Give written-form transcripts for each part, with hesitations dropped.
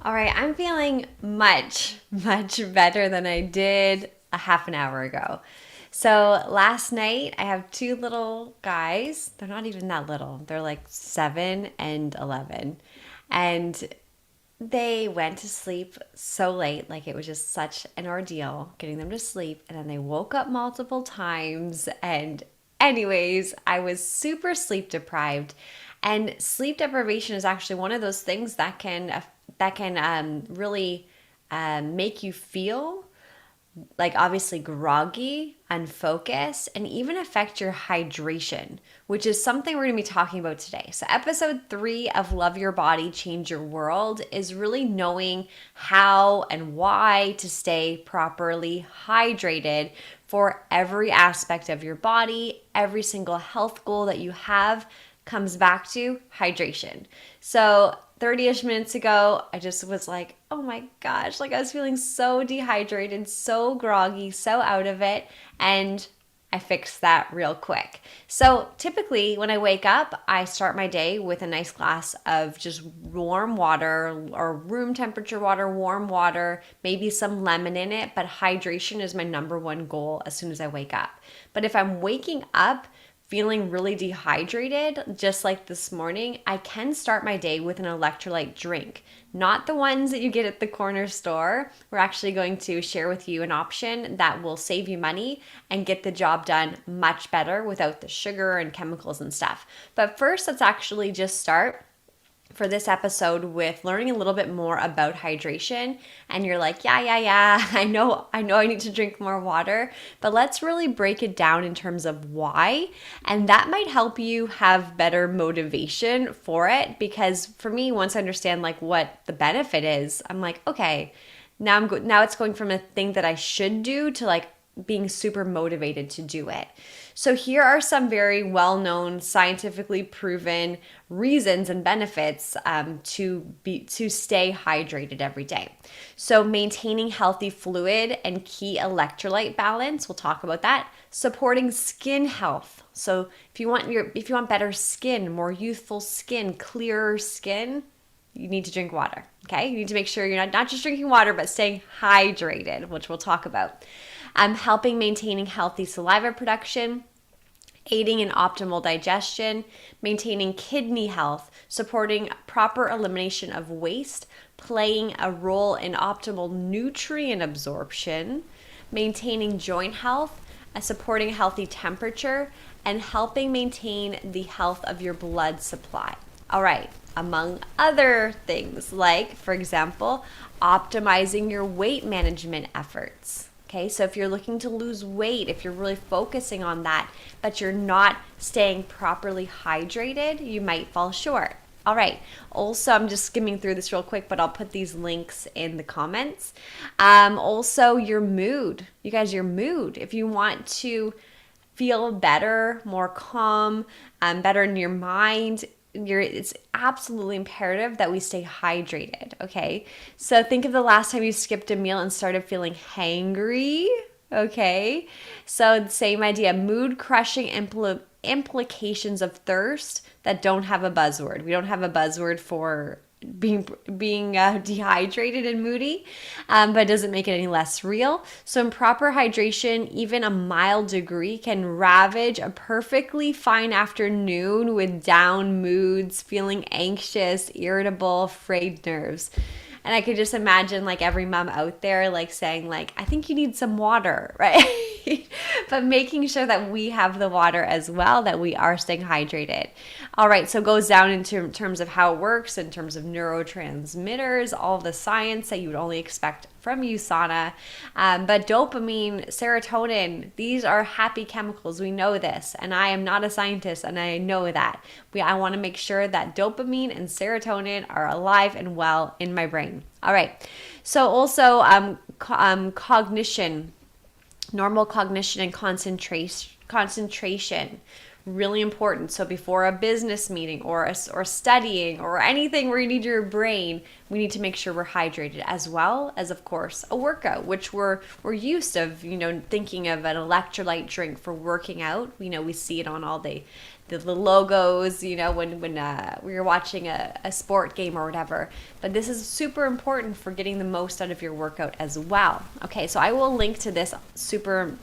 All right, I'm feeling much, much better than I did a half an hour ago. So last night, I have two little guys. They're not even that little, they're like 7 and 11. And they went to sleep so late, like it was just such an ordeal getting them to sleep. And then they woke up multiple times. And, anyways, I was super sleep deprived. And sleep deprivation is actually one of those things that can really make you feel like obviously groggy, unfocused, and even affect your hydration, which is something we're going to be talking about today. So, episode 3 of Love Your Body, Change Your World is really knowing how and why to stay properly hydrated for every aspect of your body. Every single health goal that you have comes back to hydration. So, 30-ish minutes ago, I just was like, oh my gosh, like I was feeling so dehydrated, so groggy, so out of it. And I fixed that real quick. So typically when I wake up, I start my day with a nice glass of just warm water or room temperature water, warm water, maybe some lemon in it. But hydration is my number one goal as soon as I wake up. But if I'm waking up feeling really dehydrated, just like this morning, I can start my day with an electrolyte drink. Not the ones that you get at the corner store. We're actually going to share with you an option that will save you money and get the job done much better without the sugar and chemicals and stuff. But first, let's actually just start for this episode with learning a little bit more about hydration. And you're like, yeah, I need to drink more water, but let's really break it down in terms of why. And that might help you have better motivation for it, because for me, once I understand like what the benefit is, I'm like, okay, now it's going from a thing that I should do to like being super motivated to do it. So here are some very well-known, scientifically proven reasons and benefits to stay hydrated every day. So maintaining healthy fluid and key electrolyte balance, we'll talk about that. Supporting skin health. So if you want better skin, more youthful skin, clearer skin, you need to drink water. Okay, you need to make sure you're not just drinking water, but staying hydrated, which we'll talk about. Helping maintaining healthy saliva production, aiding in optimal digestion, maintaining kidney health, supporting proper elimination of waste, playing a role in optimal nutrient absorption, maintaining joint health, supporting healthy temperature, and helping maintain the health of your blood supply. All right, among other things, like, for example, optimizing your weight management efforts. Okay, so if you're looking to lose weight, if you're really focusing on that, but you're not staying properly hydrated, you might fall short. All right. Also, I'm just skimming through this real quick, but I'll put these links in the comments. Also, your mood. You guys, your mood. If you want to feel better, more calm, better in your mind, it's absolutely imperative that we stay hydrated, okay? So think of the last time you skipped a meal and started feeling hangry, okay? So same idea, mood crushing implications of thirst that don't have a buzzword. We don't have a buzzword for being dehydrated and moody, but it doesn't make it any less real. So improper hydration, even a mild degree, can ravage a perfectly fine afternoon with down moods, feeling anxious, irritable, frayed nerves. And I could just imagine like every mom out there like saying like, I think you need some water, right? But making sure that we have the water as well, that we are staying hydrated. All right, so it goes down into terms of how it works, in terms of neurotransmitters, all the science that you would only expect from USANA. But dopamine, serotonin, these are happy chemicals. We know this. And I am not a scientist, and I know that. I want to make sure that dopamine and serotonin are alive and well in my brain. All right. So also cognition, normal cognition and concentration, Really important. So before a business meeting or studying or anything where you need your brain, we need to make sure we're hydrated, as well as, of course, a workout, which we're used of, thinking of an electrolyte drink for working out. We see it on all the logos, when we're watching a sport game or whatever. But this is super important for getting the most out of your workout as well. Okay, so I will link to this super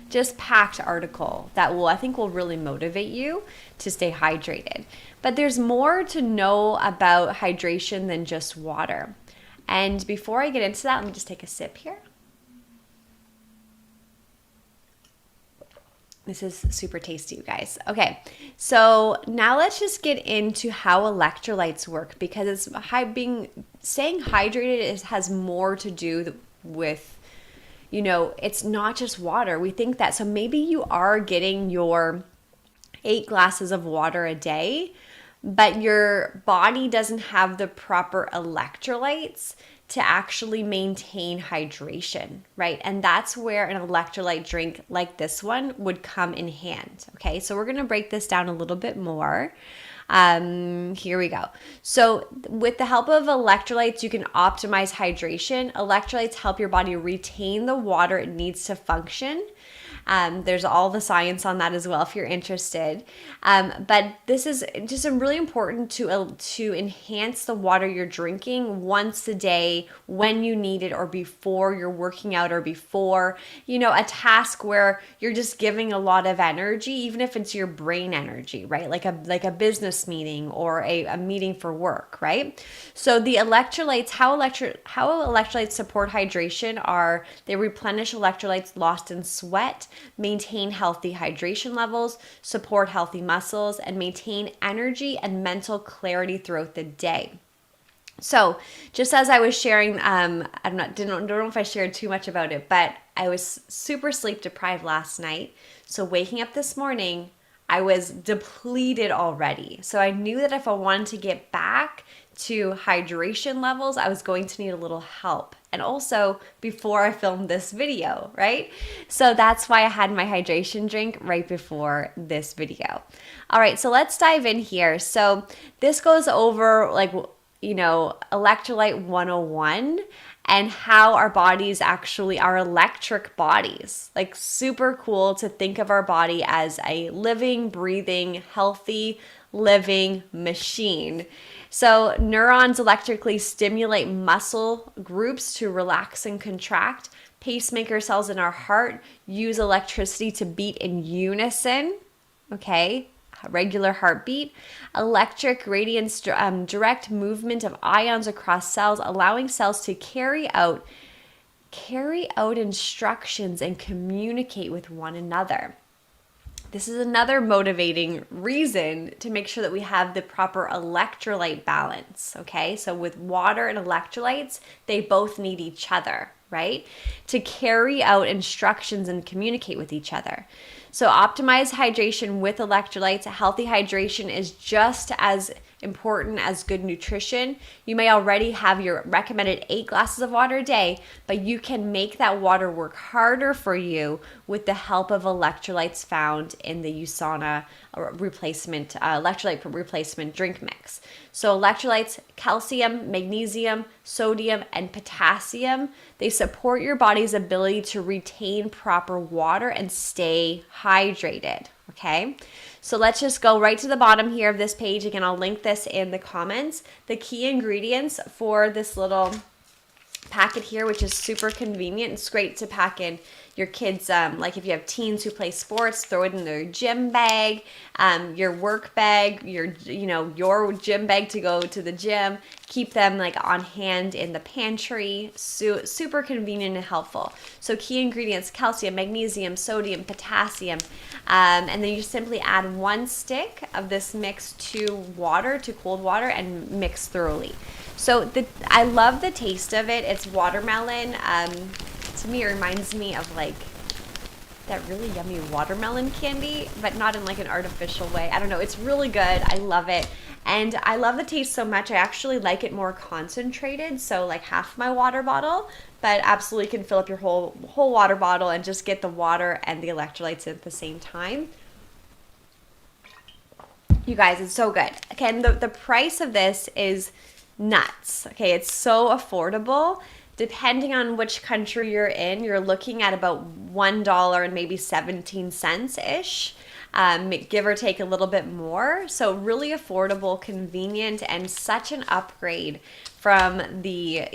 just packed article that I think will really motivate you to stay hydrated. But there's more to know about hydration than just water. And before I get into that, let me just take a sip here. This is super tasty, you guys. Okay, so now let's just get into how electrolytes work, because staying hydrated has more to do with, it's not just water. We think that. So maybe you are getting your 8 glasses of water a day, but your body doesn't have the proper electrolytes to actually maintain hydration, right? And that's where an electrolyte drink like this one would come in hand. Okay, so we're gonna break this down a little bit more. Here we go. So with the help of electrolytes, you can optimize hydration. Electrolytes help your body retain the water it needs to function. There's all the science on that as well if you're interested. But this is just really important to enhance the water you're drinking once a day when you need it, or before you're working out, or before, a task where you're just giving a lot of energy, even if it's your brain energy, right? Like a business meeting or a meeting for work, right? So the electrolytes, how electrolytes support hydration are they replenish electrolytes lost in sweat, maintain healthy hydration levels, support healthy muscles, and maintain energy and mental clarity throughout the day. So just as I was sharing, don't know if I shared too much about it, but I was super sleep deprived last night. So waking up this morning, I was depleted already. So I knew that if I wanted to get back to hydration levels, I was going to need a little help. And also before I filmed this video, right? So that's why I had my hydration drink right before this video. All right, so let's dive in here. So this goes over electrolyte 101 and how our bodies actually are electric bodies. Like, super cool to think of our body as a living, breathing, healthy, living machine. So neurons electrically stimulate muscle groups to relax and contract. Pacemaker cells in our heart use electricity to beat in unison, okay? Regular heartbeat. Electric radiance, direct movement of ions across cells, allowing cells to carry out instructions and communicate with one another. This is another motivating reason to make sure that we have the proper electrolyte balance, okay? So with water and electrolytes, they both need each other, right? To carry out instructions and communicate with each other. So optimize hydration with electrolytes. Healthy hydration is just as important as good nutrition. You may already have your recommended 8 glasses of water a day, but you can make that water work harder for you with the help of electrolytes found in the USANA electrolyte replacement drink mix. So electrolytes, calcium, magnesium, sodium, and potassium, they support your body's ability to retain proper water and stay hydrated, okay? So let's just go right to the bottom here of this page. Again, I'll link this in the comments. The key ingredients for this little packet here, which is super convenient. It's great to pack in your kids, like if you have teens who play sports, throw it in their gym bag, your work bag, your gym bag to go to the gym. Keep them like on hand in the pantry. Super convenient and helpful. So key ingredients: calcium, magnesium, sodium, potassium, and then you simply add 1 stick of this mix to cold water, and mix thoroughly. So I love the taste of it. It's watermelon. To me, it reminds me of like that really yummy watermelon candy, but not in like an artificial way. I don't know. It's really good. I love it. And I love the taste so much. I actually like it more concentrated, so like half my water bottle, but absolutely can fill up your whole water bottle and just get the water and the electrolytes at the same time. You guys, it's so good. Okay, and the price of this is nuts. Okay, it's so affordable. Depending on which country you're in, you're looking at about $1 and maybe 17 cents ish. Give or take a little bit more. So really affordable, convenient, and such an upgrade from the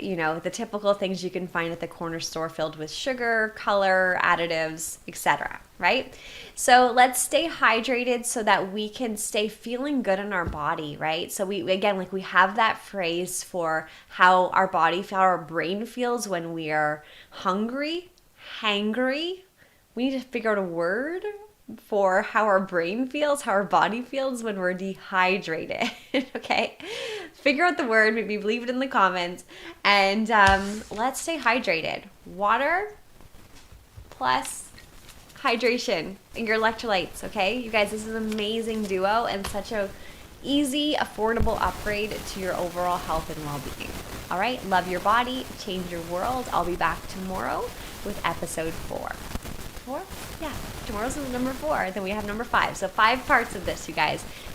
typical things you can find at the corner store filled with sugar, color, additives, etc. Right? So let's stay hydrated so that we can stay feeling good in our body, right? So we have that phrase for how our body, how our brain feels when we are hungry, hangry. We need to figure out a word for how our brain feels, how our body feels when we're dehydrated. Okay, figure out the word, maybe leave it in the comments, and let's stay hydrated. Water plus hydration and your electrolytes. Okay, you guys, this is an amazing duo and such a easy, affordable upgrade to your overall health and well-being. All right, love your body, change your world. I'll be back tomorrow with episode 4. 4? Yeah, tomorrow's number 4. Then we have number 5. So 5 parts of this, you guys.